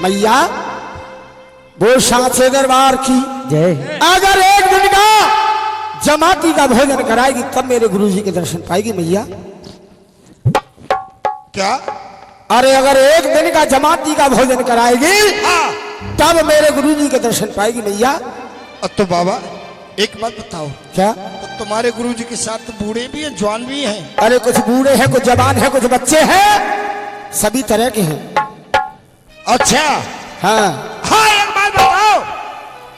मैया वो सांचे दरबार की जय। अगर एक दिन का जमाती का भोजन कराएगी तब मेरे गुरुजी के दर्शन पाएगी मैया। क्या? अरे अगर एक दिन का जमाती का भोजन कराएगी तब मेरे गुरुजी के दर्शन पाएगी मैया। तो बाबा एक बात बताओ, क्या? तो तुम्हारे गुरुजी के साथ तो बूढ़े भी हैं, जवान भी हैं? अरे कुछ बूढ़े हैं, कुछ जवान हैं, कुछ बच्चे हैं, सभी तरह के हैं। अच्छा हाँ हाँ, एक बात बताओ,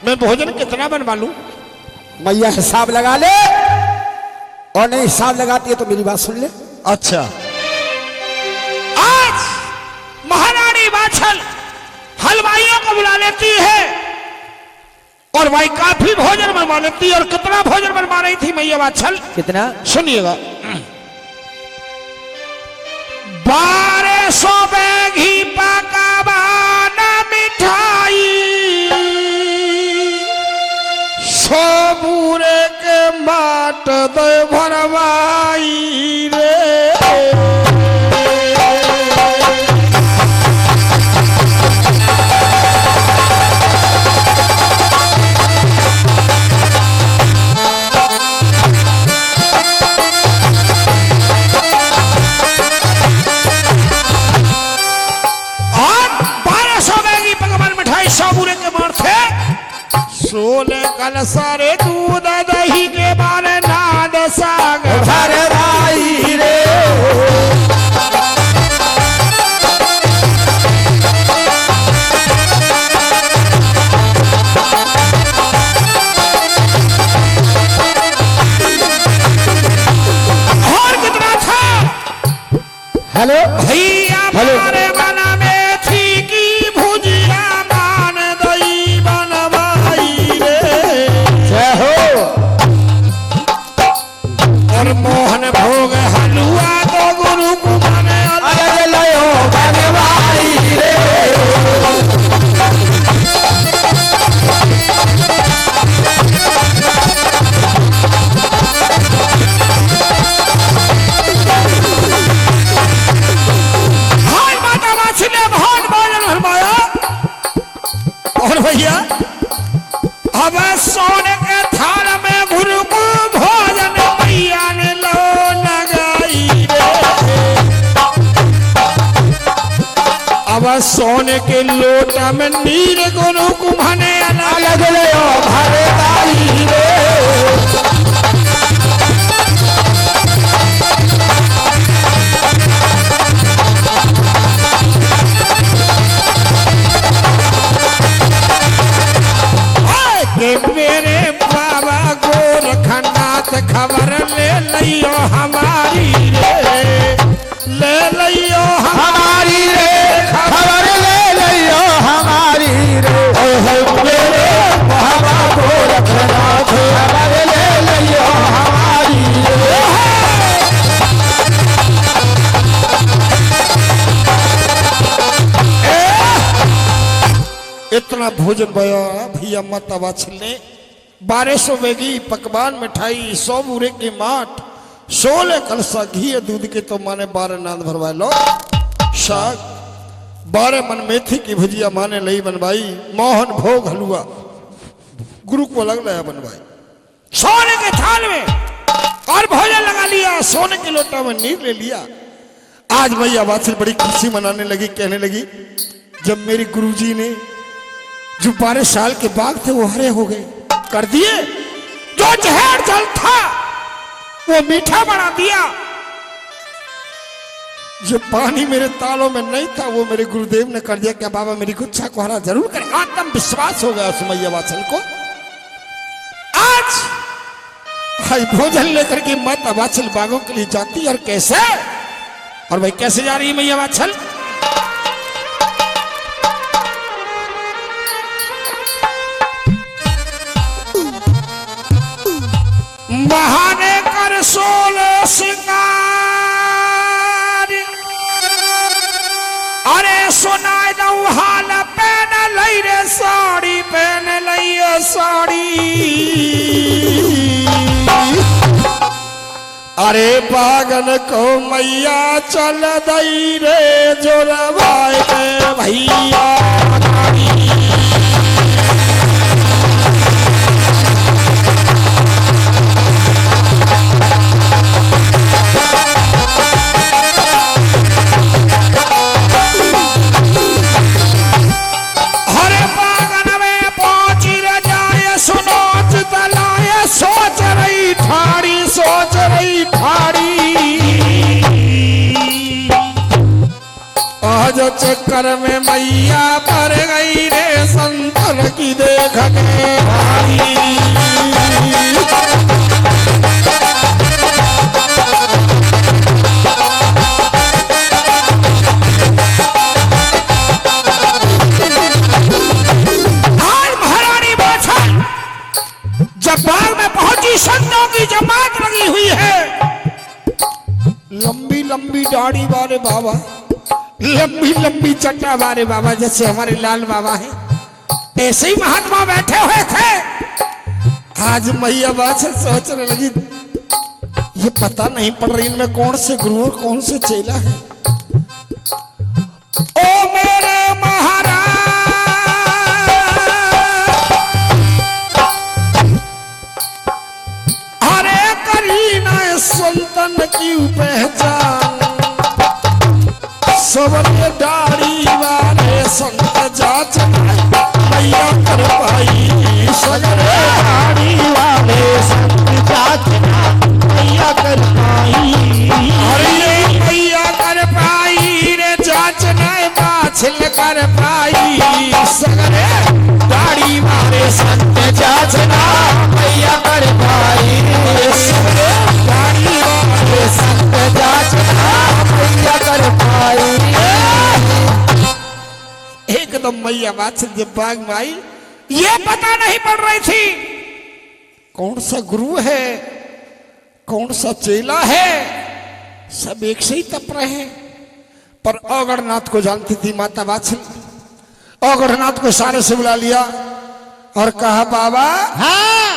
मैं भोजन कितना बनवा लूं? मैया हिसाब लगा ले, और नहीं हिसाब लगाती है तो मेरी बात सुन ले। अच्छा, आज महारानी वात्सल हलवाइयों को बुला लेती है और भाई काफी भोजन बनवा लेती है। और कितना भोजन बनवा रही थी मैया वात्सल? कितना? सुनिएगा, 1200 बैग ही पकावान मिठाई, 100 बूरे के माट दे भरवाई रे। सोले कल सारे दूध दही के बारे नाद साग भरवाई रे। और कितना था? हेलो भैया हमारे मन में थी की भुजिया मान दही बनवाई रे। जय हो। और मोहन भोग हलवा तो गुरु को माने अलग लयो बनवाई रे। हाय माता वात्सल्य बहुत भोजन भरवाया। और भैया अब सोने के थाल में गुरु को भोजन मैया ने लो लगाई रे। अब सोने के लोटा में नीर गुरु को भने अलग लो भरवाई रे। के मेरे बाबा गोरखनाथ खबर ले लियो हमारी रे, ले लियो हमारी रे, खबर ले लियो हमारी रे। मेरे बाबा गोरखनाथ खबर ले लियो हमारी रे। इतना भोजन बया भैया माता वात्सल ने 1200 बेगी पकवान मिठाई, 100 बूरे की माट, 16 कलसा घी दूध के तो माने 12 नाद भरवाए लो साग, 12 मन मेथी की भुजिया माने लई बनवाई, मोहन भोग हलवा गुरु को अलग लाया बनवाई, सोने के थाल में और भोजन लगा लिया, सोने के लोटा में नीर ले लिया। आज भैया वात्सल बड़ी खुशी मनाने लगी, कहने लगी जब मेरी गुरुजी ने जो 12 साल के बाग थे वो हरे हो गए कर दिए, जो जहर जल था वो मीठा बना दिया, जो पानी मेरे तालों में नहीं था वो मेरे गुरुदेव ने कर दिया। क्या बाबा मेरी कुछ इच्छा को हरा जरूर करें। आत्मविश्वास हो गया उस मैया वात्सल को। आज भोजन लेकर के माता वात्सल बागों के लिए जाती और कैसे, और भाई कैसे जा रही है मैया वात्सल? बहाने कर सोलो सिंगार, अरे सुनाई दऊ हाल पहन लई रे साड़ी, पहन लई साड़ी, अरे पागल को मैया चल दई रे जोरवाए भैया। चक्कर में मैया पर गई रे संतन की देख के भाई। जब बाग में पहुंची संतों की जमात लगी हुई है, लंबी लंबी दाढ़ी वाले बाबा, लंबी लंबी चट्टा वाले बाबा, जैसे हमारे लाल बाबा हैं, ऐसे ही महात्मा बैठे हुए थे। आज मैया बात से सोचने लगी, ये पता नहीं पड़ रही इनमें कौन से गुरु और कौन से चेला है। ओ मेरे महाराज, संतन की पहचान, सबने दाढ़ी वाले संत जांच मैया कर पाई। सबने दाढ़ी वाले संत जांच मैया कर पाई। अरे मैया कर पाई रे जांच नहीं बाछल कर पाई। सगरे दाढ़ी वाले संत जांच मैया कर पाई। एकदम मैया बात से जब बाग में आई, ये पता नहीं पड़ रही थी कौन सा गुरु है कौन सा चेला है, सब एक से ही तप रहे हैं। पर औगढ़नाथ को जानती थी माता वात्सल। औगढ़नाथ को सारे से बुला लिया और कहा बाबा, हाँ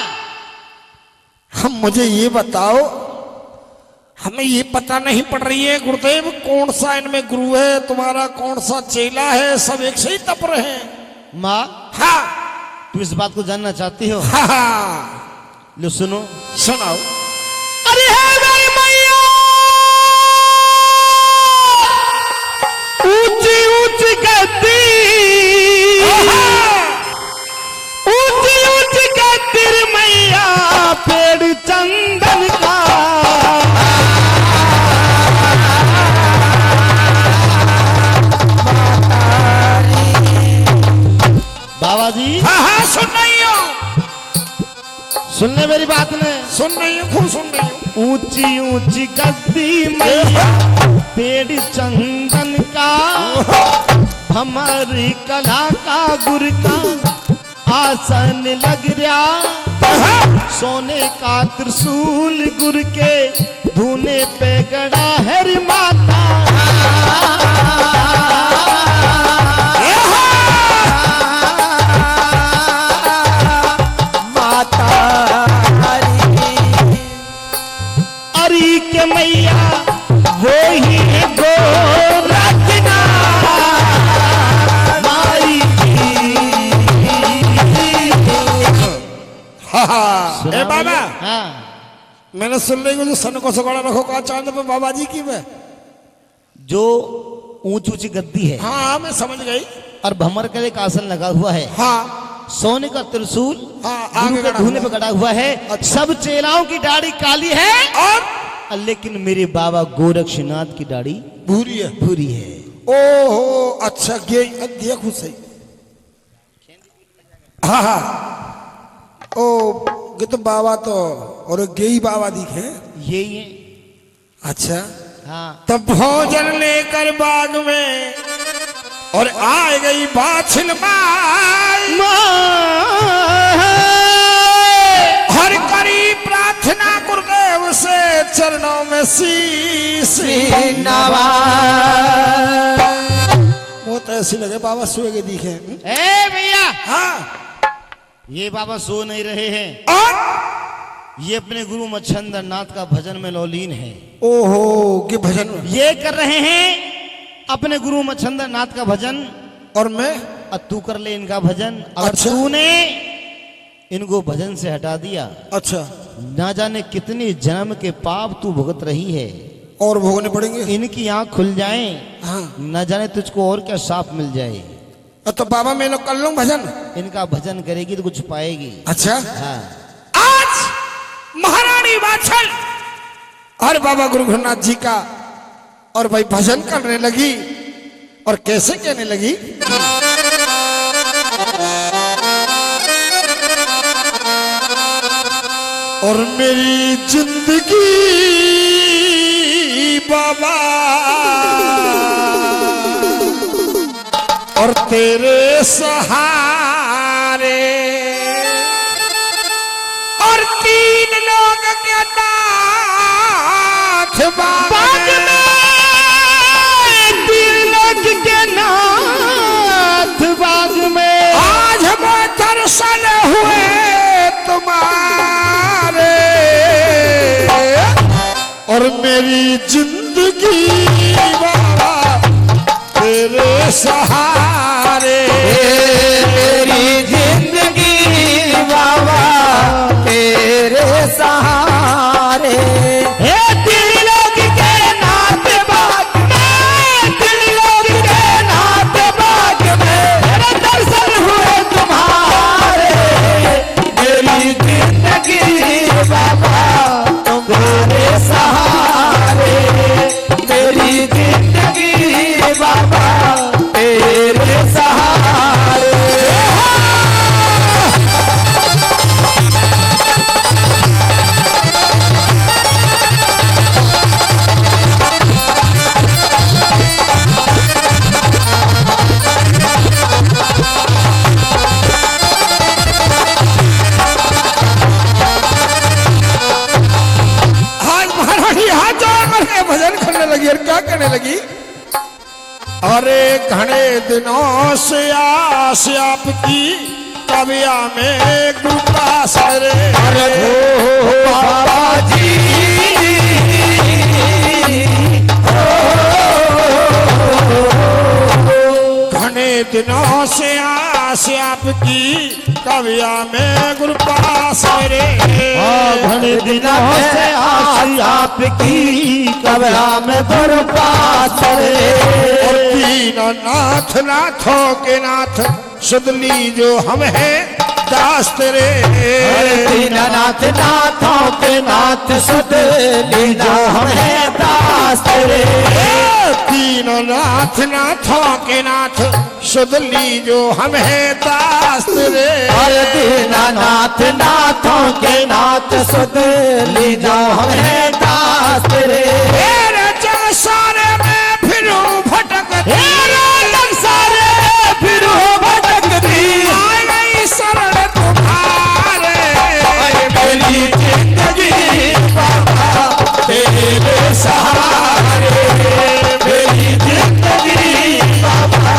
हम मुझे ये बताओ, हमें ये पता नहीं पड़ रही है गुरुदेव कौन सा इनमें गुरु है तुम्हारा, कौन सा चेला है, सब एक से ही तप रहे हैं। माँ, हाँ तुम इस बात को जानना चाहती हो? हाँ लो सुनो, सुनाओ। अरे है मेरी मैया, ऊंची ऊंची गद्दी, ऊंची ऊंची गद्दी मैया, पेड़ चंदन का। बाबा जी, हाँ हाँ सुन रही हो, सुनने मेरी बात ने, सुन रही हो, खूब सुन रही हो। ऊंची ऊंची गद्दी मैया, पेड़ चंदन का, हमारी कला का गुर का आसन लग रहा, सोने का त्रिशूल गुर के धूने पे गड़ा है रे माता। अरी के मैया वो ही है गोरखना माई। हाँ ए बाबा, हाँ, मैंने सुन रही हूँ जो सन को सगड़ा रखो का चांद पे बाबा जी की में, जो ऊंची ऊंची गद्दी है, हाँ मैं समझ गई। और भमर का एक आसन लगा हुआ है, हाँ सोने का त्रिशूल हाँ आगे आगे धूने पे गड़ा हुआ है। अच्छा। सब चेलाओं की दाढ़ी काली है, और लेकिन मेरे बाबा गोरक्षनाथ की दाढ़ी भूरी है। भूरी है। ओहो अच्छा, देखो सही। हाँ हाँ, ओ ये तो बाबा तो और गेई बाबा दिखे। यही है। अच्छा, हाँ, तब भोजन लेकर बाग में और आ गई बाछिल माई, हर करी प्रार्थना गुरुदेव से चरणों में शीश नवा। वो तो ऐसी लगे बाबा सोए दिखे। ए भैया, हाँ, ये बाबा सो नहीं रहे हैं, और ये अपने गुरु मच्छंदर नाथ का भजन में लौलीन है। ओहो के भजन ये कर रहे हैं अपने गुरु मच्छंदर नाथ का भजन, और मैं और तू कर ले इनका भजन। अगर अच्छा। तूने इनको भजन से हटा दिया, अच्छा, ना जाने कितने जन्म के पाप तू भुगत रही है, और भोगने पड़ेंगे। इनकी आंख खुल जाए, हाँ, न जाने तुझको और क्या साफ मिल जाए। तो बाबा मैं लोग कर लूं भजन। इनका भजन करेगी तो कुछ पाएगी। अच्छा, हाँ, आज महारानी वात्सल और बाबा गुरु घरनाथ जी का और भाई भजन करने लगी। और कैसे कहने लगी? और मेरी जिंदगी बाबा और तेरे सहारे और तीन लोग के नाथ बाग में, तीन लोग के नाथ बाग में आज हम दर्शन हुए तुम्हारे और मेरी जिंदगी बाबा तेरे सहारे, मेरी जिंदगी बाबा तेरे सहारे। हे तीन लोग के नाथ बाग में, तीन लोग के नाथ बाग में मेरे दर्शन हुए तुम्हारे, मेरी जिंदगी बाबा तुम्हारे सहारे, मेरी जिंदगी बाबा तेरे सहारे। आज महारानी हाथ जोड़ के भजन करने लगी और क्या कहने लगी? अरे घने दिनों से आस आपकी कविया में कृपा सरे, अरे हो बाबा जी, घने दिनों से आस आपकी कविया में कृपा सरे, घने दिनों से आस आपकी कबरा में बर्बाद रे। और तीन नाथ नाथों के नाथ सुदली जो हम हैं दास तेरे, दीननाथ नाथों के नाथ सुध लीना हम है दास तेरे। तीन नाथ नाथों के नाथ सुदली जो हम हैं दास तेरे, अरे दीननाथ नाथों के नाथ सुध लीना हम है दास तेरे। तेरे जग सारे में फिरूं भटकती, सारे फिर हो भटकती, आ गई शरण तुम्हारे, मेरी जिंदगी बाबा तेरे सहारे, मेरी जिंदगी बाबा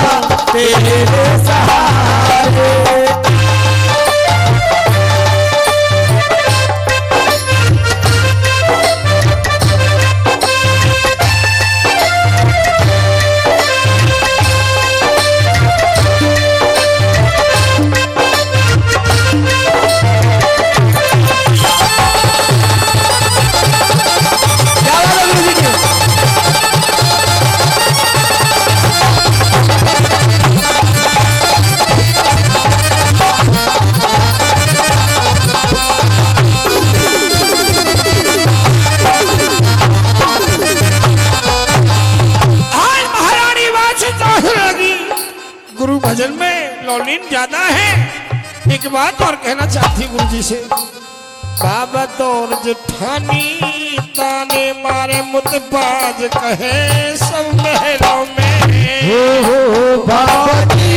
तेरे सहारे। गुरु भजन में लौलीन ज्यादा है। एक बात और कहना चाहती गुरु जी से, बाबा तोर जेठानी ताने मारे मुतबाज कहे सब महलों में, हो बाबा जी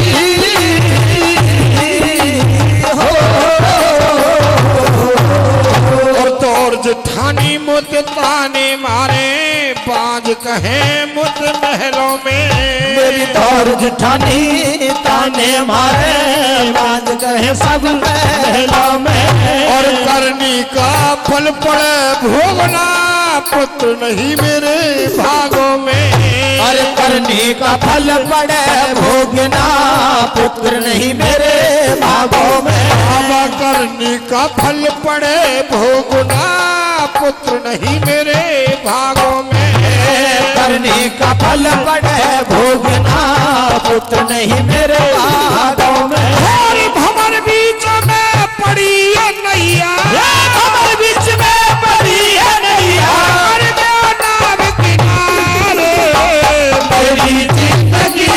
हो, और तोर जेठानी मुत ताने मारे बाज कहे मुत महलों में, मेरी तौर जेठानी ताने मारे बाज कहे सब महलों में। और करनी का फल पड़े भोगना पुत्र नहीं मेरे भागों में, अरे करनी का फल पड़े भोगना पुत्र नहीं मेरे भागों में। बाबा करनी का फल पड़े भोगना पुत्र नहीं मेरे भागों में, करनी का फल पड़े भोगना पुत्र नहीं मेरे भागों में। हमारी भंवर बीच में पड़ी है नैया, हमारे बीच में पड़ी है नैया, हमारे नाव किनारे मेरी जिंदगी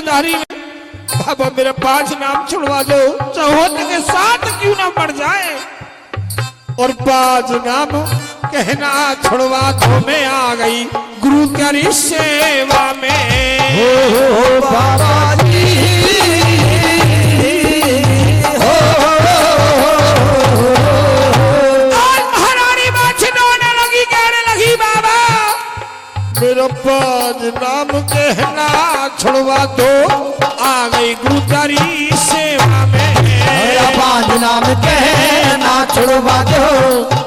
दुनियादारी में बाबा मेरा 5 नाम छुड़वा दो, चौहद के साथ क्यों ना मर जाए। और 5 नाम कहना छुड़वा दो, मैं आ गई गुरु तेरी सेवा में। हो बाबा जी हो आज महारानी बात रोने लगी, कहने लगी बाबा मेरा 5 नाम कहना छुड़वा दो, आ गई गुरु तेरी सेवा में। मेरा 5 नाम कहना छुड़वा दो,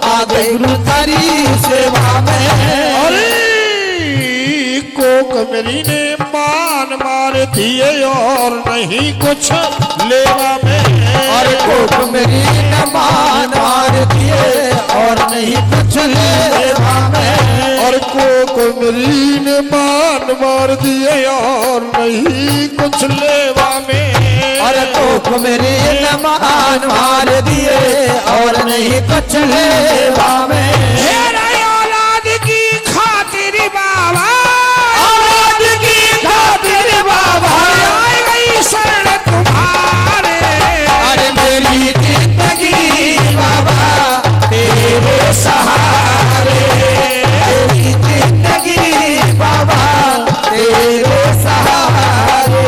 आ गई गुरु तेरी सेवा में। अरे कोक मेरी ने मान मार दिए और नहीं कुछ लेवा में। और कोक मेरी न मान मार दिए और नहीं कुछ लेवा में। और कोक मेरी ने मान मार दिए और नहीं कुछ लेवा में। और कोक मेरी न मान मार दिए और नहीं कुछ लेवा में। मेरा औलाद की खातिर बाबा, औलाद की खातिर बाबा आई गई शरण तुम्हारे। अरे मेरी जिंदगी बाबा तेरे सहारे, मेरी जिंदगी बाबा तेरे सहारे।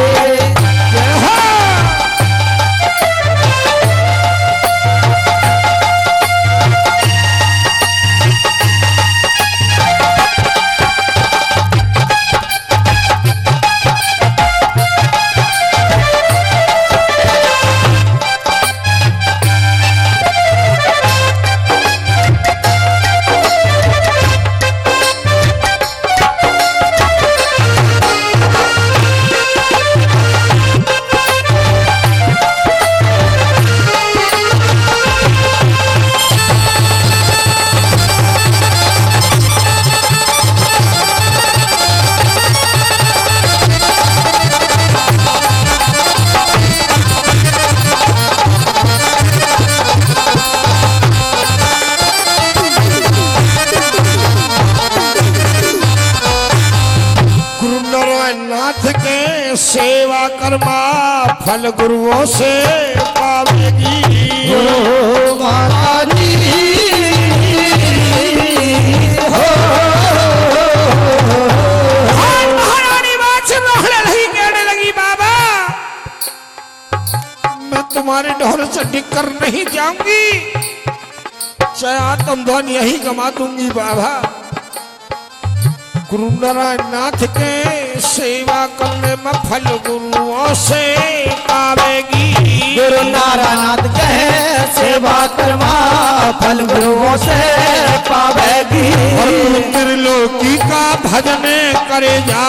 सेवा कर्मा फल गुरुओं से पावेगी। हो माता जी हो महारानी बात से रोहने लगी, कहने लगी बाबा मैं तुम्हारे ढोल से डिक्कर नहीं जाऊंगी, चाहे आत्म ध्वन यही कमा दूंगी बाबा। गुरु नारायण नाथ के सेवा करने में फल गुरुओं से पावेगी। गुरु नारायण कहे सेवा कर्मा फल गुरुओं से पावेगी। और त्रिलोकी का भजन करे जा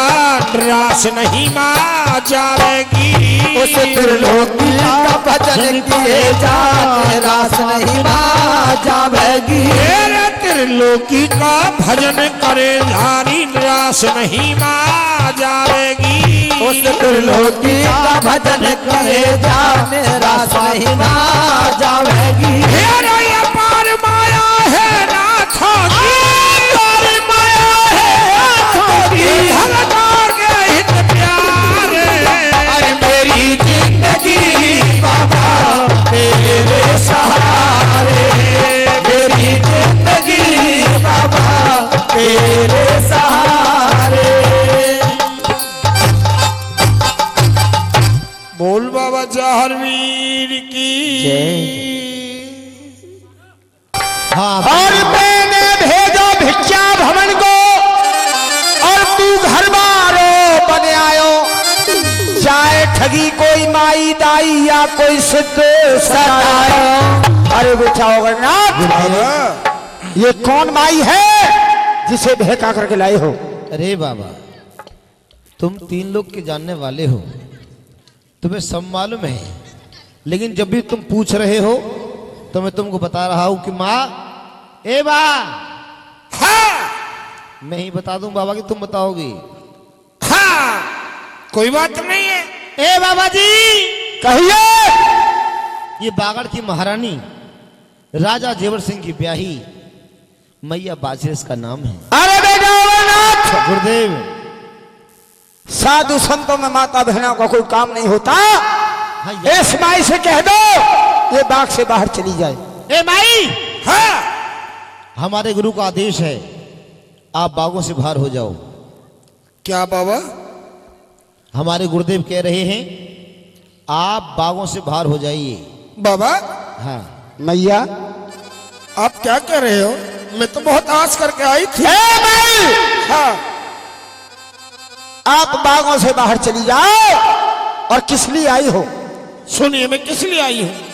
रास नहीं मां जावेगी। उस त्रिलोकी का भजन किए जाते रास नहीं मां जावेगी। तेरे त्रिलोकी का भजन करे धारी रास नहीं मां जावेगी। उस त्रिलोकी का भजन करे जाने रास नहीं मां जावेगी। तेरा ये पार माया है नाथों की, पार माया है नाथों की, भगतार के हित प्यारे। अरे मेरी जिंदगी बाबा तेरे सहारे, मेरी जिंदगी बाबा तेरे सहारे। बोल बाबा जहरवीर की। हाँ और मैंने भेजो भिक्षा भवन को और तू घर बारो बने आयो, चाहे ठगी कोई माई दाई या कोई सिद्ध सतायो। अरे बेटा ये कौन माई है जिसे भेका करके लाए हो? अरे बाबा तुम 3 लोग के जानने वाले हो, तुम्हें सब मालूम है, लेकिन जब भी तुम पूछ रहे हो तो मैं तुमको बता रहा हूं कि माँ ए बा हाँ मैं ही बता दूं बाबा कि तुम बताओगी। हाँ कोई बात नहीं है। ए बाबा जी कहिए। ये बागड़ की महारानी राजा जेवर सिंह की ब्याही मैया बाजिरेस का नाम है। अरे बेटा अमरनाथ गुरुदेव साधु संतों में माता बहनों का कोई काम नहीं होता। हाँ, इस माई से कह दो ये बाग से बाहर चली जाए। ए माई, हाँ हमारे गुरु का आदेश है, आप बागों से बाहर हो जाओ। क्या बाबा? हमारे गुरुदेव कह रहे हैं आप बागों से बाहर हो जाइए। बाबा हाँ मैया आप क्या कह रहे हो? मैं तो बहुत आस करके आई थी। ए माई, हाँ आप बागों से बाहर चली जाओ। और किस लिए आई हो? सुनिए, मैं किस लिए आई हूँ।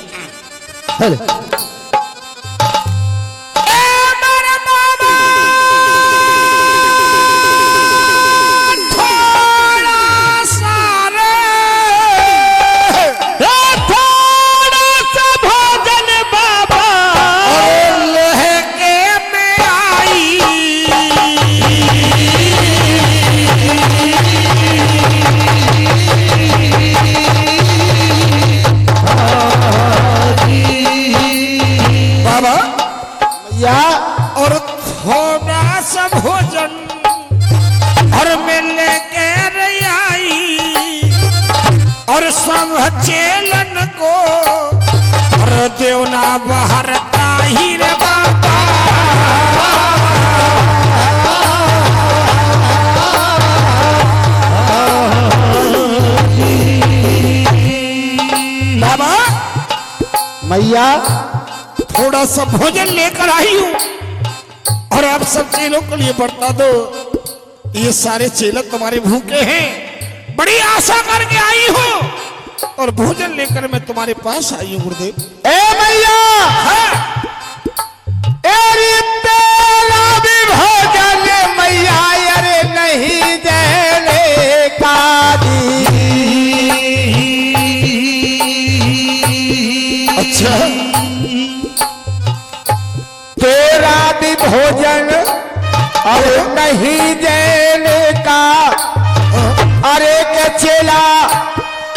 और थोड़ा सा भोजन और मैं लेके आई और सब चेलन को और देवना बाहर ताहिर बाबा। बाबा मैया थोड़ा सा भोजन लेकर आई हूँ और आप सब चेलों के लिए बरता दो। ये सारे चेले तुम्हारे भूखे हैं, बड़ी आशा करके आई हूँ और भोजन लेकर मैं तुम्हारे पास आई हूँ गुरुदेव। ए मैया, एरी तेरा भी भोजन मैया अरे नहीं देने का दी। अच्छा तेरा भी भोजन अरे नहीं देने का, अरे के चेला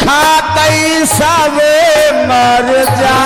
खाते सब मर जा।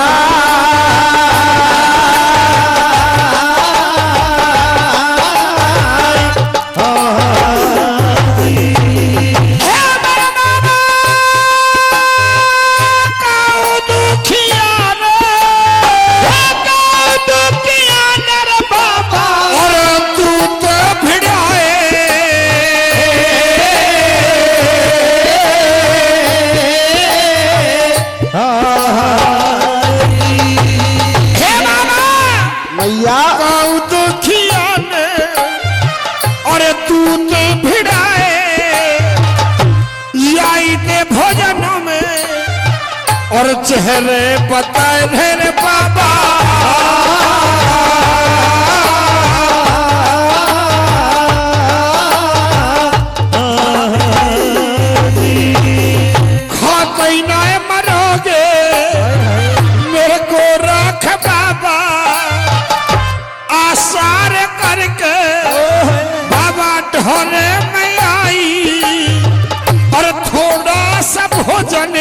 और चेहरे बताए रे बाबा। खाते ही ना मरोगे मेरे को रख बाबा, आसार करके बाबा ढोले में आई और थोड़ा सा भोजन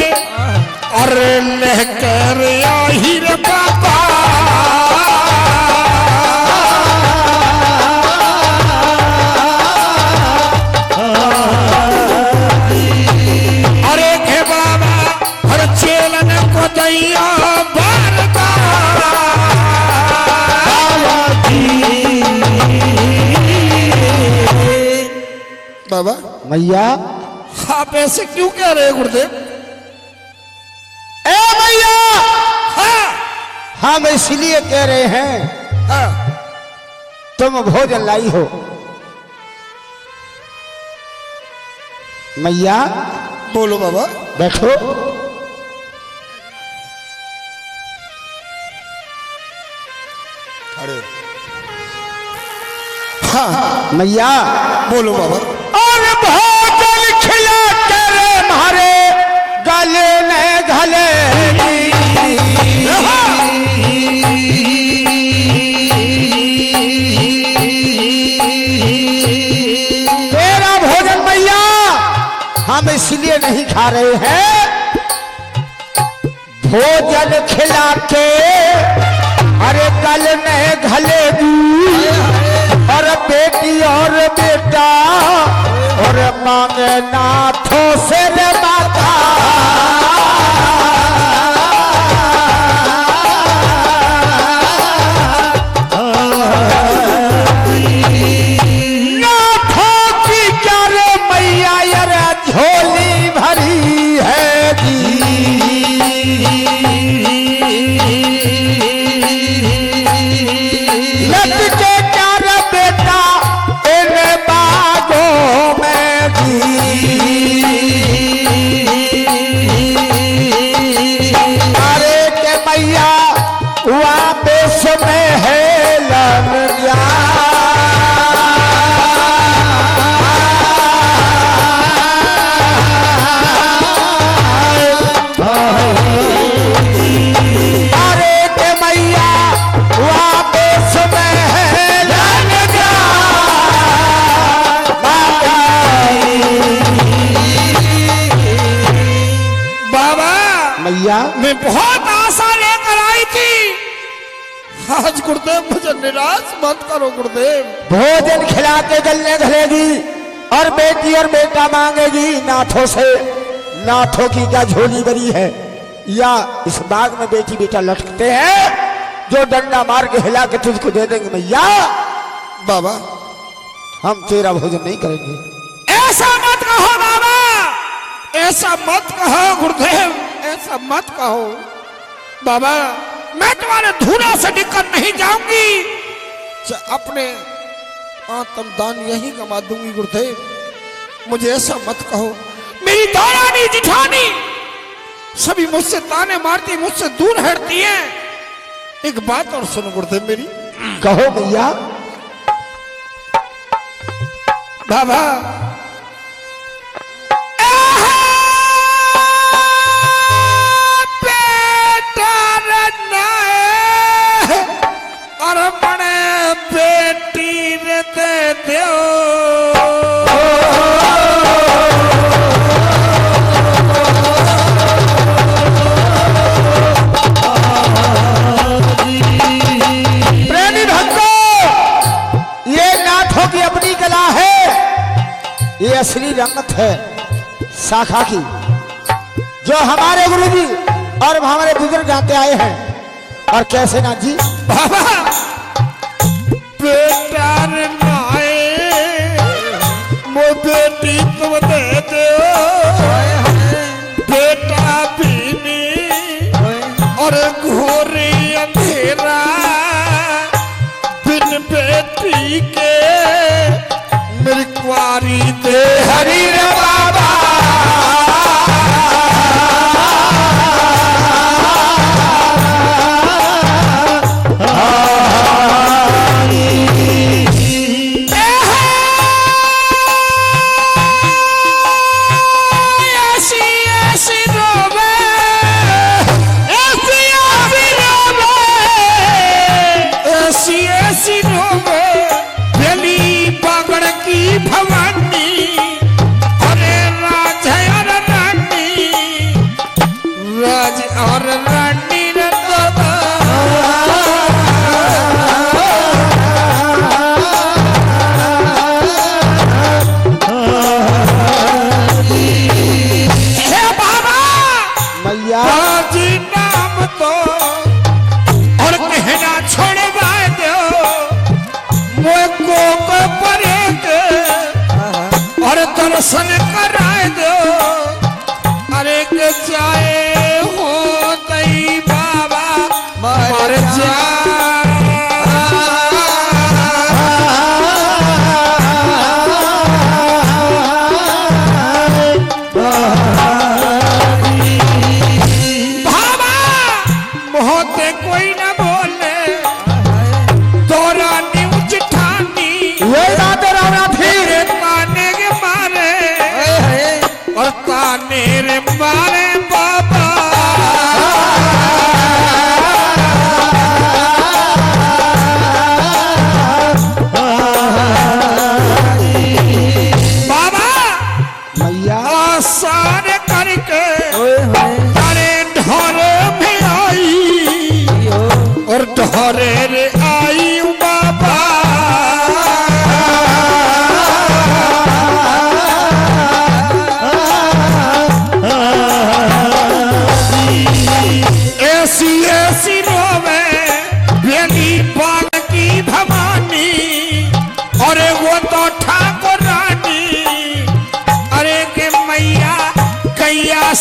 और लेकर आई रे बाबा। अरे के बाबा हर चेलन को दैया बाबा। मैया आप ऐसे क्यों कह रहे हैं गुरुदेव? ए मैया, हम इसलिए कह रहे हैं तुम भोजन लाई हो। मैया बोलो बाबा। बैठो। अरे हाँ मैया बोलो बाबा। और भोजन खिला कर मारे गले ने गले तेरा भोजन मैया हम इसलिए नहीं खा रहे हैं, भोजन खिला के अरे गल में घले दी और बेटी और बेटा और मांग मांगे नाथों से रे माता नाथों की क्या रे मैया यार झोली भरी है जी लटके क्या रे बेटा इन बागों में जी अरे के मैया वापिस में है लन गया अरे के मैया वापिस में है लन गया बाबा मैया मैं बहुत आशा लेकर आई थी, आज गुरुदेव मुझे निराश मत करो गुरुदेव। भोजन खिला के गलने धरेगी और बेटी और बेटा मांगेगी नाथों से। नाथों की क्या झोली भरी है या इस बाग में बेटी बेटा लटकते हैं जो डंडा मार के हिला के तुझको दे देंगे मैया। बाबा हम तेरा भोजन नहीं करेंगे। ऐसा मत कहो बाबा, ऐसा मत कहो गुरुदेव, ऐसा मत कहो बाबा। मैं तुम्हारे धूना से निकल नहीं जाऊंगी, अपने आत्मदान यही कमा दूंगी गुरुदेव। मुझे ऐसा मत कहो। मेरी दारानी जिठानी सभी मुझसे ताने मारती, मुझसे दूर हटती हैं। एक बात और सुनो गुरुदेव मेरी। कहो भैया। बाबा और बड़े बेटी दे दो प्रेमी भक्तों, ये नाथों की अपनी कला है, ये असली रंगत है शाखा की जो हमारे गुरुजी और हमारे बुजुर्ग गाते आए हैं। और कैसे नाथ जी? बाबा बेटा नाए मो बेटी तुम दे दो, बेटा बीनी और घोरी अंधेरा बिन बेटी के मेरी कुआरी दे हरी रे बाबा। भवानी अरे राज और रानी, राज और रानी बाबा मैया राजी नाम तो और कहना छोड़वा दो मुझको को परे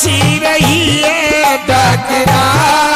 बसी रही है टकरा